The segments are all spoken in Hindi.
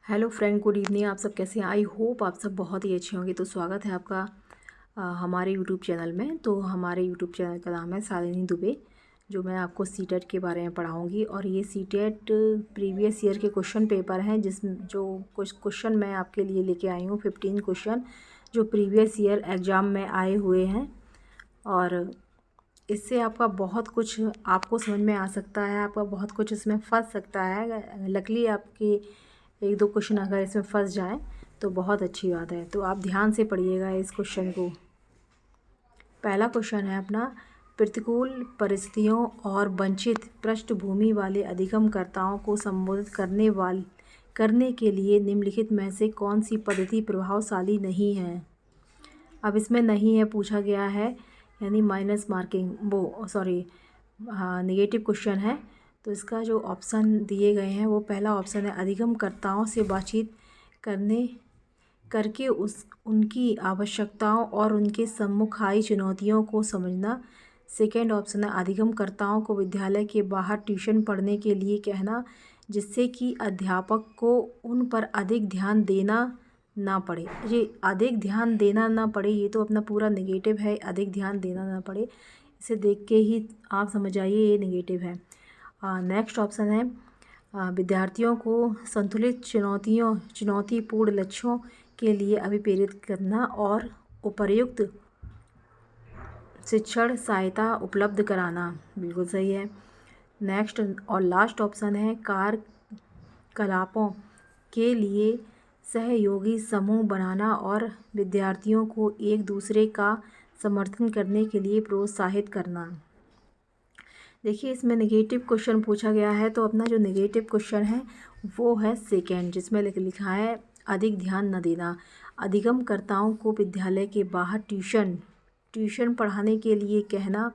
Hello friend, good evening. आप सब कैसे हैं? आई होप आप सब बहुत ही अच्छे होंगे। तो स्वागत है आपका हमारे यूट्यूब चैनल में। तो हमारे यूट्यूब चैनल का नाम है शालिनी दुबे, जो मैं आपको सीटेट के बारे में पढ़ाऊंगी। और ये सीटेट प्रीवियस ईयर के क्वेश्चन पेपर हैं, जो कुछ क्वेश्चन मैं आपके लिए लेके आई हूँ। 15 क्वेश्चन जो प्रीवियस ईयर एग्ज़ाम में आए हुए हैं, और इससे आपका बहुत कुछ आपको समझ में आ सकता है, आपका बहुत कुछ इसमें फंस सकता है। लकली आपकी एक दो क्वेश्चन अगर इसमें फंस जाए तो बहुत अच्छी बात है। तो आप ध्यान से पढ़िएगा इस क्वेश्चन को। पहला क्वेश्चन है अपना, प्रतिकूल परिस्थितियों और वंचित पृष्ठभूमि वाले अधिगमकर्ताओं को संबोधित करने के लिए निम्नलिखित में से कौन सी पद्धति प्रभावशाली नहीं है। अब इसमें नहीं है पूछा गया है, यानी माइनस मार्किंग, नेगेटिव क्वेश्चन है। तो इसका जो ऑप्शन दिए गए हैं वो पहला ऑप्शन है, अधिगमकर्ताओं से बातचीत करके उनकी आवश्यकताओं और उनके सम्मुख आई चुनौतियों को समझना। सेकेंड ऑप्शन है, अधिगमकर्ताओं को विद्यालय के बाहर ट्यूशन पढ़ने के लिए कहना, जिससे कि अध्यापक को उन पर अधिक ध्यान देना ना पड़े। ये अधिक ध्यान देना ना पड़े, ये तो अपना पूरा नेगेटिव है। अधिक ध्यान देना ना पड़े, इसे देख के ही आप समझ आइए ये नेगेटिव है। नेक्स्ट ऑप्शन है, विद्यार्थियों को संतुलित चुनौतीपूर्ण लक्ष्यों के लिए अभिप्रेरित करना और उपयुक्त शिक्षण सहायता उपलब्ध कराना। बिल्कुल सही है। नेक्स्ट और लास्ट ऑप्शन है, कार्यकलापों के लिए सहयोगी समूह बनाना और विद्यार्थियों को एक दूसरे का समर्थन करने के लिए प्रोत्साहित करना। देखिए, इसमें नेगेटिव क्वेश्चन पूछा गया है, तो अपना जो नेगेटिव क्वेश्चन है वो है सेकेंड, जिसमें लिखा है अधिक ध्यान न देना। अधिगमकर्ताओं को विद्यालय के बाहर ट्यूशन पढ़ाने के लिए कहना,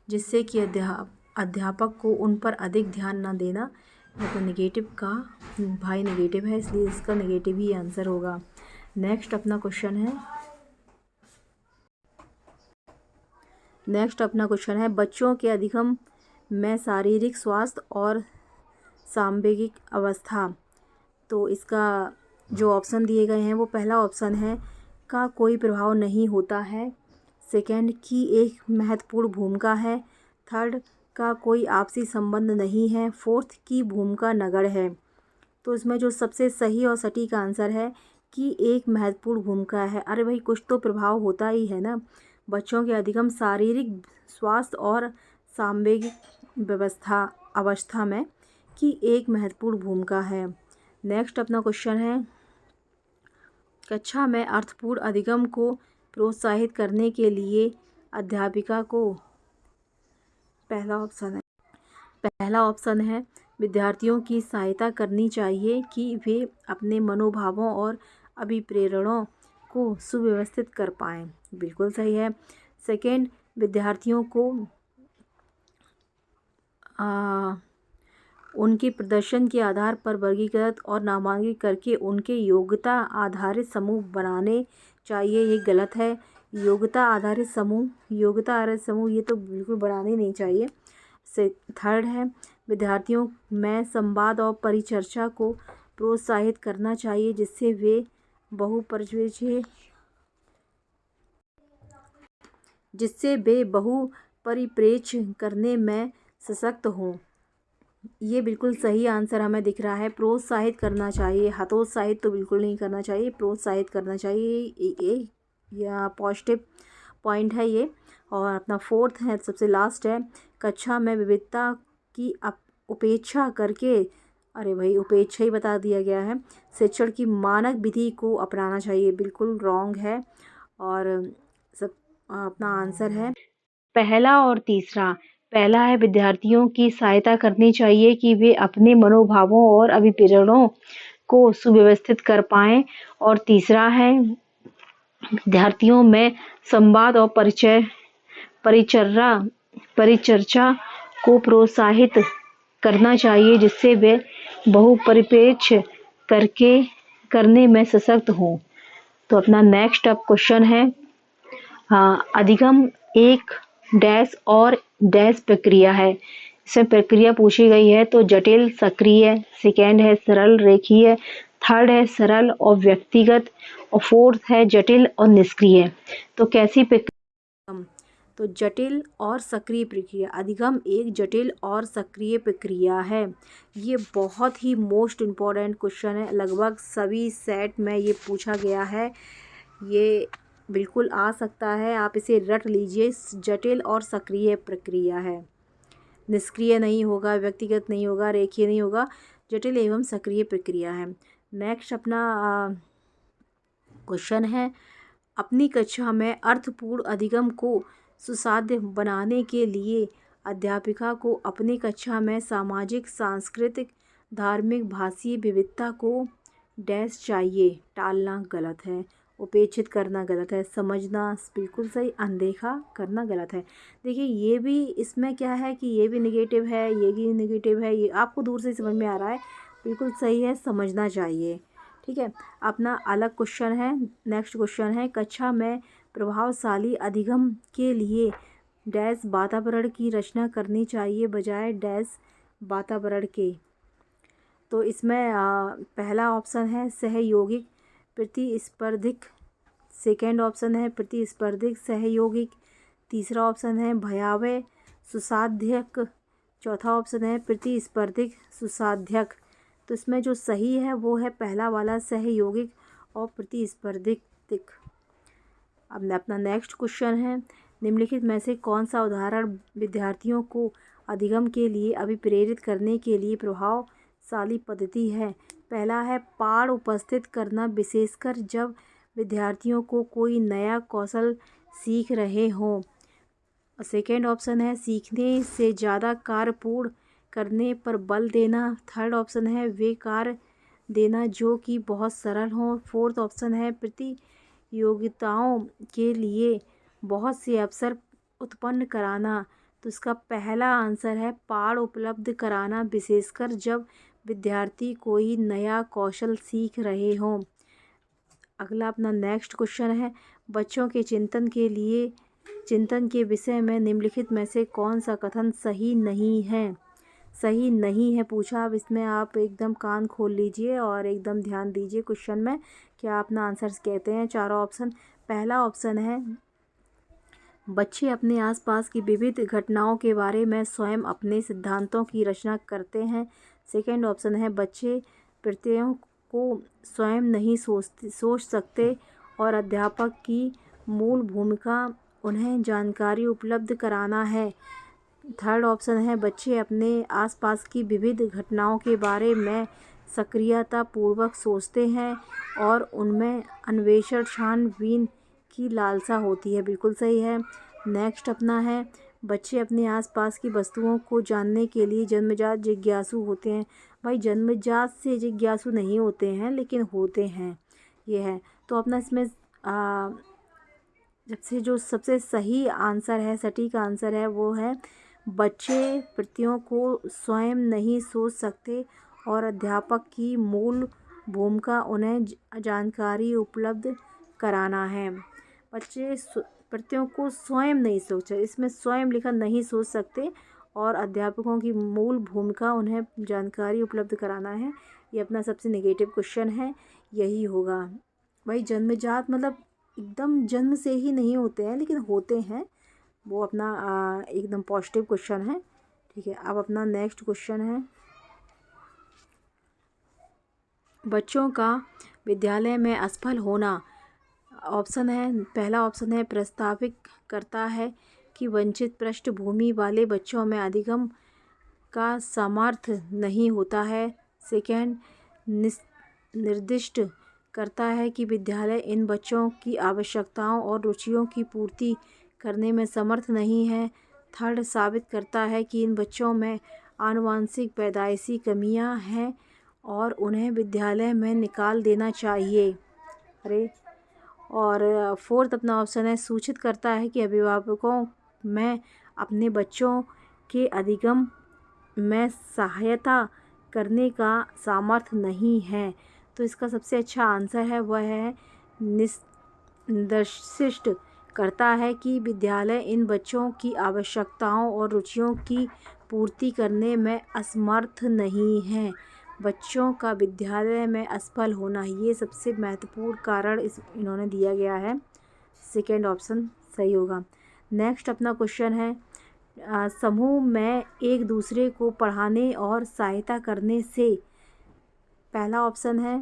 जिससे कि अध्यापक को उन पर अधिक ध्यान न देना। तो नेगेटिव का भाई नेगेटिव है, इसलिए इसका नेगेटिव ही आंसर होगा। नेक्स्ट अपना क्वेश्चन है, बच्चों के अधिगम में शारीरिक स्वास्थ्य और सांवेगिक अवस्था। तो इसका जो ऑप्शन दिए गए हैं वो पहला ऑप्शन है, का कोई प्रभाव नहीं होता है। सेकंड, की एक महत्वपूर्ण भूमिका है। थर्ड, का कोई आपसी संबंध नहीं है। फोर्थ, की भूमिका नगण्य है। तो इसमें जो सबसे सही और सटीक आंसर है कि एक महत्वपूर्ण भूमिका है। अरे भाई, कुछ तो प्रभाव होता ही है ना। बच्चों के अधिगम, शारीरिक स्वास्थ्य और सांवेगिक अवस्था में की एक महत्वपूर्ण भूमिका है। नेक्स्ट अपना क्वेश्चन है, कक्षा में अर्थपूर्ण अधिगम को प्रोत्साहित करने के लिए अध्यापिका को पहला ऑप्शन है विद्यार्थियों की सहायता करनी चाहिए कि वे अपने मनोभावों और अभिप्रेरणों को सुव्यवस्थित कर पाएँ। बिल्कुल सही है। सेकेंड, विद्यार्थियों को उनके प्रदर्शन के आधार पर वर्गीकृत और नामांकित करके उनके योग्यता आधारित समूह बनाने चाहिए। ये गलत है। योग्यता आधारित समूह ये तो बिल्कुल बनाने नहीं चाहिए। थर्ड है, विद्यार्थियों में संवाद और परिचर्चा को प्रोत्साहित करना चाहिए, जिससे वे बहुपरिप्रेक्ष्य करने में सशक्त हों। ये बिल्कुल सही आंसर हमें दिख रहा है। प्रोत्साहित करना चाहिए, हतोत्साहित तो बिल्कुल नहीं करना चाहिए, प्रोत्साहित करना चाहिए। या पॉजिटिव पॉइंट है ये। और अपना फोर्थ है, सबसे लास्ट है, कक्षा में विविधता की उपेक्षा करके, अरे भाई उपेक्षा ही बता दिया गया है, शिक्षण की मानक विधि को अपनाना चाहिए। बिल्कुल रॉन्ग है। और सब अपना आंसर है पहला और तीसरा। पहला है, विद्यार्थियों की सहायता करनी चाहिए कि वे अपने मनोभावों और अभिप्रेरणों को सुव्यवस्थित कर पाएं। और तीसरा है, विद्यार्थियों में संवाद और परिचर्चा को प्रोत्साहित करना चाहिए, जिससे वे बहुपरिप्रेक्ष्य करने में सशक्त हों। तो अपना नेक्स्ट अब क्वेश्चन है, अधिगम एक डैश और डैश प्रक्रिया है। इसमें प्रक्रिया पूछी गई है, तो जटिल सक्रिय, सेकेंड है सरल रेखीय, थर्ड है सरल और व्यक्तिगत, और फोर्थ है जटिल और निष्क्रिय। तो कैसी प्रक्रिया? तो जटिल और सक्रिय प्रक्रिया। अधिगम एक जटिल और सक्रिय प्रक्रिया है। ये बहुत ही मोस्ट इम्पॉर्टेंट क्वेश्चन है, लगभग सभी सेट में ये पूछा गया है। ये बिल्कुल आ सकता है, आप इसे रट लीजिए। जटिल और सक्रिय प्रक्रिया है, निष्क्रिय नहीं होगा, व्यक्तिगत नहीं होगा, रेखीय नहीं होगा, जटिल एवं सक्रिय प्रक्रिया है। नेक्स्ट अपना क्वेश्चन है, अपनी कक्षा में अर्थपूर्ण अधिगम को सुसाध्य बनाने के लिए अध्यापिका को अपनी कक्षा में सामाजिक, सांस्कृतिक, धार्मिक, भाषीय विविधता को डैश चाहिए। टालना गलत है, उपेक्षित करना गलत है, समझना बिल्कुल सही, अनदेखा करना गलत है। देखिए ये भी इसमें क्या है कि ये भी नेगेटिव है, ये भी नेगेटिव है, ये आपको दूर से समझ में आ रहा है, बिल्कुल सही है, समझना चाहिए। ठीक है, अपना अलग क्वेश्चन है। नेक्स्ट क्वेश्चन है, कक्षा में प्रभावशाली अधिगम के लिए डैश वातावरण की रचना करनी चाहिए बजाय डैश वातावरण के। तो इसमें पहला ऑप्शन है सहयोगिक प्रतिस्पर्धिक, सेकेंड ऑप्शन है प्रतिस्पर्धिक सहयोगिक, तीसरा ऑप्शन है भयावह सुसाध्यक, चौथा ऑप्शन है प्रतिस्पर्धिक सुसाध्यक। तो इसमें जो सही है वो है पहला वाला, सहयोगिक और प्रतिस्पर्धिक। अब अपना नेक्स्ट क्वेश्चन है, निम्नलिखित में से कौन सा उदाहरण विद्यार्थियों को अधिगम के लिए अभिप्रेरित करने के लिए प्रभावशाली पद्धति है? पहला है पाठ उपस्थित करना, विशेषकर जब विद्यार्थियों को कोई नया कौशल सीख रहे हों। सेकेंड ऑप्शन है सीखने से ज़्यादा कार्य पूर्ण करने पर बल देना। थर्ड ऑप्शन है वे कार्य देना जो कि बहुत सरल हों। फोर्थ ऑप्शन है प्रतियोगिताओं के लिए बहुत से अवसर उत्पन्न कराना। तो इसका पहला आंसर है पाठ उपलब्ध कराना, विशेषकर जब विद्यार्थी कोई नया कौशल सीख रहे हों। अगला अपना नेक्स्ट क्वेश्चन है, बच्चों के चिंतन के विषय में निम्नलिखित में से कौन सा कथन सही नहीं है? सही नहीं है पूछा। अब इसमें आप एकदम कान खोल लीजिए और एकदम ध्यान दीजिए क्वेश्चन में क्या अपना आंसर कहते हैं। चारों ऑप्शन, पहला ऑप्शन है बच्चे अपने आसपास की विविध घटनाओं के बारे में स्वयं अपने सिद्धांतों की रचना करते हैं। सेकेंड ऑप्शन है बच्चे प्रत्ययों को स्वयं नहीं सोच सकते और अध्यापक की मूल भूमिका उन्हें जानकारी उपलब्ध कराना है। थर्ड ऑप्शन है बच्चे अपने आसपास की विविध घटनाओं के बारे में सक्रियतापूर्वक सोचते हैं और उनमें अन्वेषण, छानबीन की लालसा होती है। बिल्कुल सही है। नेक्स्ट अपना है बच्चे अपने आसपास की वस्तुओं को जानने के लिए जन्मजात जिज्ञासु होते हैं। भाई जन्मजात से जिज्ञासु नहीं होते हैं, लेकिन होते हैं, ये है। तो अपना इसमें जो सबसे सही आंसर है, सटीक आंसर है, वो है बच्चे प्रत्ययों को स्वयं नहीं सोच सकते और अध्यापक की मूल भूमिका उन्हें जानकारी उपलब्ध कराना है। बच्चे प्रत्ययों को स्वयं नहीं सोच, इसमें स्वयं लिखा, नहीं सोच सकते और अध्यापकों की मूल भूमिका उन्हें जानकारी उपलब्ध कराना है। ये अपना सबसे नेगेटिव क्वेश्चन है, यही होगा। भाई जन्मजात मतलब एकदम जन्म से ही नहीं होते हैं, लेकिन होते हैं, वो अपना एकदम पॉजिटिव क्वेश्चन है। ठीक है, अब अपना नेक्स्ट क्वेश्चन है, बच्चों का विद्यालय में असफल होना। ऑप्शन है, पहला ऑप्शन है प्रस्तावित करता है कि वंचित पृष्ठभूमि वाले बच्चों में अधिगम का सामर्थ्य नहीं होता है। सेकेंड, निर्दिष्ट करता है कि विद्यालय इन बच्चों की आवश्यकताओं और रुचियों की पूर्ति करने में समर्थ नहीं है। थर्ड, साबित करता है कि इन बच्चों में आनुवांशिक पैदाइशी कमियां हैं और उन्हें विद्यालय में निकाल देना चाहिए। और फोर्थ अपना ऑप्शन है सूचित करता है कि अभिभावकों में अपने बच्चों के अधिगम में सहायता करने का सामर्थ्य नहीं है। तो इसका सबसे अच्छा आंसर है वह है निर्दिष्ट करता है कि विद्यालय इन बच्चों की आवश्यकताओं और रुचियों की पूर्ति करने में असमर्थ नहीं है। बच्चों का विद्यालय में असफल होना, ये सबसे महत्वपूर्ण कारण इन्होंने दिया गया है। सेकेंड ऑप्शन सही होगा। नेक्स्ट अपना क्वेश्चन है, समूह में एक दूसरे को पढ़ाने और सहायता करने से। पहला ऑप्शन है,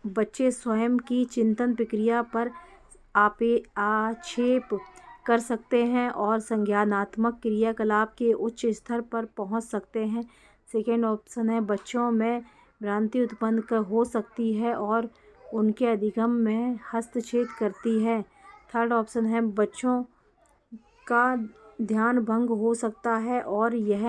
बच्चे स्वयं की चिंतन प्रक्रिया पर आक्षेप कर सकते हैं और संज्ञानात्मक क्रियाकलाप के उच्च स्तर पर पहुंच सकते हैं। सेकेंड ऑप्शन है, बच्चों में भ्रांति उत्पन्न हो सकती है और उनके अधिगम में हस्तक्षेप करती है। थर्ड ऑप्शन है, बच्चों का ध्यान भंग हो सकता है और यह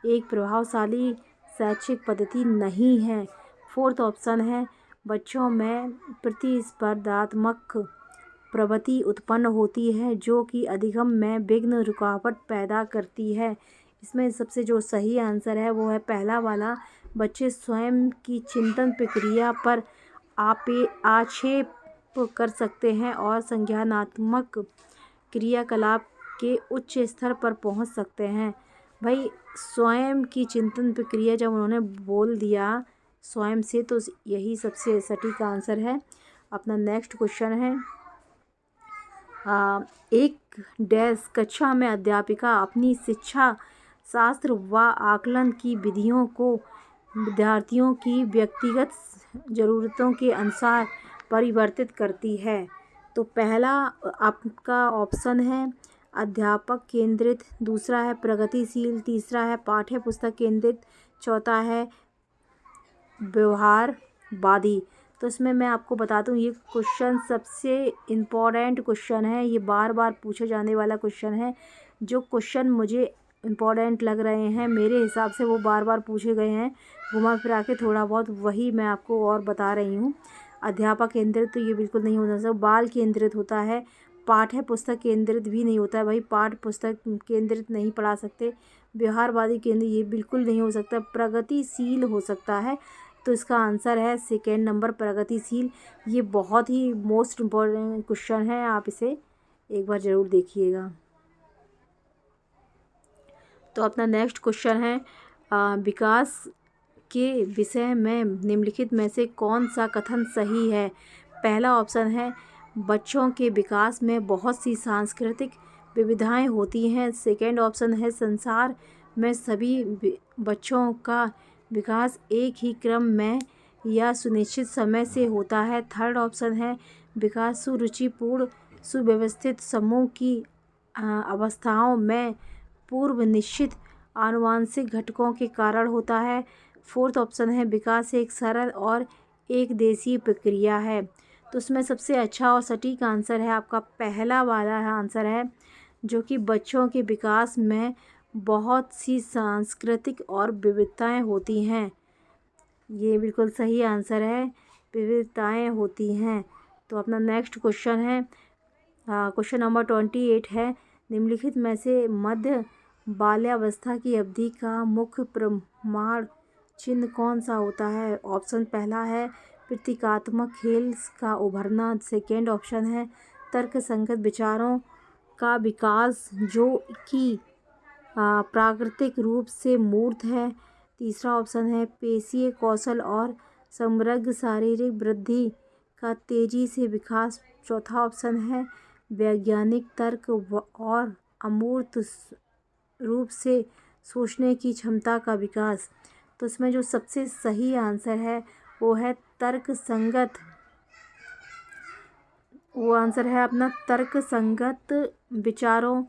एक प्रभावशाली शैक्षिक पद्धति नहीं है। फोर्थ ऑप्शन है, बच्चों में प्रतिस्पर्धात्मक प्रवृत्ति उत्पन्न होती है जो कि अधिगम में विघ्न रुकावट पैदा करती है। इसमें सबसे जो सही आंसर है वो है पहला वाला, बच्चे स्वयं की चिंतन प्रक्रिया पर आक्षेप कर सकते हैं और संज्ञानात्मक क्रियाकलाप के उच्च स्तर पर पहुंच सकते हैं। भाई स्वयं की चिंतन प्रक्रिया जब उन्होंने बोल दिया स्वयं से, तो यही सबसे सटीक आंसर है। अपना नेक्स्ट क्वेश्चन है, एक डैश कक्षा में अध्यापिका अपनी शिक्षा शास्त्र व आकलन की विधियों को विद्यार्थियों की व्यक्तिगत ज़रूरतों के अनुसार परिवर्तित करती है। तो पहला आपका ऑप्शन है अध्यापक केंद्रित, दूसरा है प्रगतिशील, तीसरा है पाठ्य पुस्तक केंद्रित, चौथा है व्यवहारवादी। तो इसमें मैं आपको बता दूं, ये क्वेश्चन सबसे इम्पोर्टेंट क्वेश्चन है, ये बार बार पूछे जाने वाला क्वेश्चन है। जो क्वेश्चन मुझे इम्पोर्टेंट लग रहे हैं मेरे हिसाब से वो बार बार पूछे गए हैं, घुमा फिरा के थोड़ा बहुत, वही मैं आपको और बता रही हूँ। अध्यापक केंद्रित तो ये बिल्कुल नहीं होता सर, बाल केंद्रित होता है, पाठ्य पुस्तक केंद्रित भी नहीं होता है भाई, पाठ्य पुस्तक केंद्रित नहीं पढ़ा सकते। व्यवहारवादी केंद्र ये बिल्कुल नहीं हो सकता, प्रगतिशील हो सकता है। तो इसका आंसर है सेकेंड नंबर प्रगतिशील। ये बहुत ही मोस्ट इम्पोर्टेंट क्वेश्चन है, आप इसे एक बार ज़रूर देखिएगा। तो अपना नेक्स्ट क्वेश्चन है, विकास के विषय में निम्नलिखित में से कौन सा कथन सही है। पहला ऑप्शन है, बच्चों के विकास में बहुत सी सांस्कृतिक विविधताएं होती हैं। सेकेंड ऑप्शन है, संसार में सभी बच्चों का विकास एक ही क्रम में या सुनिश्चित समय से होता है। थर्ड ऑप्शन है, विकास सुरुचिपूर्ण सुव्यवस्थित समूह की अवस्थाओं में पूर्व निश्चित आनुवंशिक घटकों के कारण होता है। फोर्थ ऑप्शन है, विकास एक सरल और एक देशीय प्रक्रिया है। तो उसमें सबसे अच्छा और सटीक आंसर है आपका पहला वाला आंसर है, जो कि बच्चों के विकास में बहुत सी सांस्कृतिक और विविधताएं होती हैं। ये बिल्कुल सही आंसर है, विविधताएं होती हैं। तो अपना नेक्स्ट क्वेश्चन है, क्वेश्चन नंबर 28 है, निम्नलिखित में से मध्य बाल्यावस्था की अवधि का मुख्य प्रमाण चिन्ह कौन सा होता है। ऑप्शन पहला है प्रतीकात्मक खेल का उभरना, सेकेंड ऑप्शन है तर्क संगत विचारों का विकास जो कि प्राकृतिक रूप से मूर्त है, तीसरा ऑप्शन है पेशीय कौशल और समग्र शारीरिक वृद्धि का तेजी से विकास, चौथा ऑप्शन है वैज्ञानिक तर्क और अमूर्त रूप से सोचने की क्षमता का विकास। तो इसमें जो सबसे सही आंसर है वो है तर्क संगत, वो आंसर है अपना तर्क संगत विचारों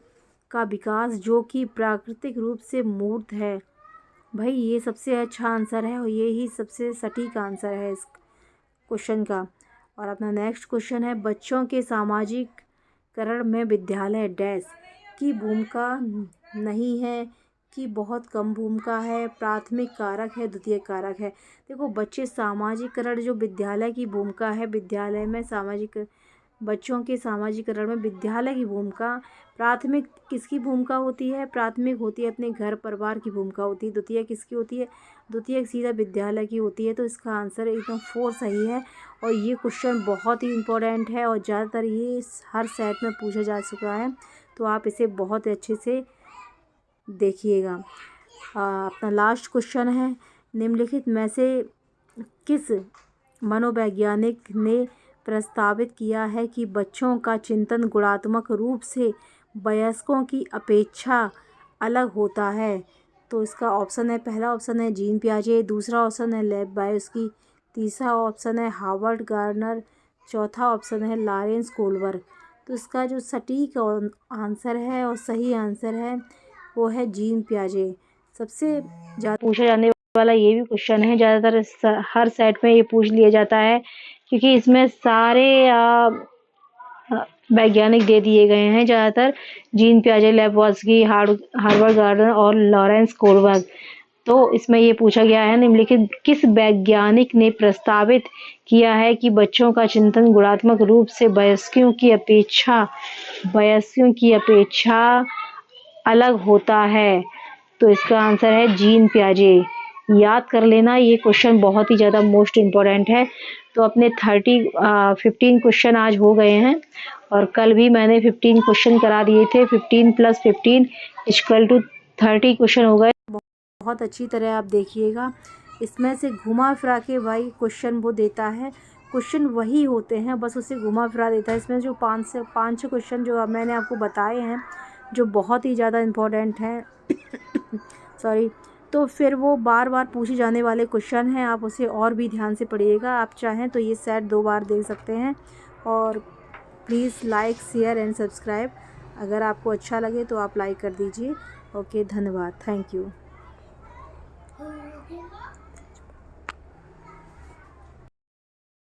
का विकास जो कि प्राकृतिक रूप से मूर्त है। भाई ये सबसे अच्छा आंसर है और ये ही सबसे सटीक आंसर है इस क्वेश्चन का। और अपना नेक्स्ट क्वेश्चन है, बच्चों के सामाजिकरण में विद्यालय डैश की भूमिका नहीं है कि बहुत कम भूमिका है, प्राथमिक कारक है, द्वितीयक कारक है। देखो बच्चे सामाजिकरण जो विद्यालय की भूमिका है, विद्यालय में बच्चों के सामाजिकरण में विद्यालय की भूमिका, प्राथमिक किसकी भूमिका होती है, प्राथमिक होती है अपने घर परिवार की भूमिका होती है, द्वितीय किसकी होती है, द्वितीय सीधा विद्यालय की होती है। तो इसका आंसर एकदम 4 सही है। और ये क्वेश्चन बहुत ही इम्पोर्टेंट है और ज़्यादातर ये हर सेट में पूछा जा चुका है, तो आप इसे बहुत अच्छे से देखिएगा। अपना लास्ट क्वेश्चन है, निम्नलिखित में से किस मनोवैज्ञानिक ने प्रस्तावित किया है कि बच्चों का चिंतन गुणात्मक रूप से वयस्कों की अपेक्षा अलग होता है? तो इसका ऑप्शन है, पहला ऑप्शन है जीन पियाजे, दूसरा ऑप्शन है लेव बायोस्की, तीसरा ऑप्शन है हार्वर्ड गार्डनर, चौथा ऑप्शन है लॉरेंस कोल्बर। तो इसका जो सटीक आंसर है और सही आंसर है वो है जीन पियाजे। सबसे ज़्यादा पूछा जाने वाला ये भी क्वेश्चन है, ज़्यादातर हर सेट में ये पूछ लिया जाता है, क्योंकि इसमें सारे वैज्ञानिक दे दिए गए हैं ज़्यादातर, जीन पियाजे, लेवोत्स्की, हार्वर्ड गार्डनर और लॉरेंस कोलबर्ग। तो इसमें ये पूछा गया है, निम्नलिखित किस वैज्ञानिक ने प्रस्तावित किया है कि बच्चों का चिंतन गुणात्मक रूप से वयस्कों की अपेक्षा अलग होता है? तो इसका आंसर है जीन पियाजे। याद कर लेना, ये क्वेश्चन बहुत ही ज़्यादा मोस्ट इम्पोर्टेंट है। तो अपने 15 क्वेश्चन आज हो गए हैं और कल भी मैंने 15 क्वेश्चन करा दिए थे। 15 + 15 = 30 क्वेश्चन हो गए। बहुत अच्छी तरह आप देखिएगा, इसमें से घुमा फिरा के भाई क्वेश्चन वो देता है, क्वेश्चन वही होते हैं, बस उसे घुमा फिरा देता है। इसमें जो 5 क्वेश्चन जो मैंने आपको बताए हैं, जो बहुत ही ज़्यादा इम्पोर्टेंट हैं सॉरी, तो फिर वो बार बार पूछे जाने वाले क्वेश्चन हैं, आप उसे और भी ध्यान से पढ़िएगा। आप चाहें तो ये सेट 2 बार देख सकते हैं। और please like, share and subscribe. अगर आपको अच्छा लगे तो आप लाइक कर दीजिए। ओके, धन्यवाद, थैंक यू।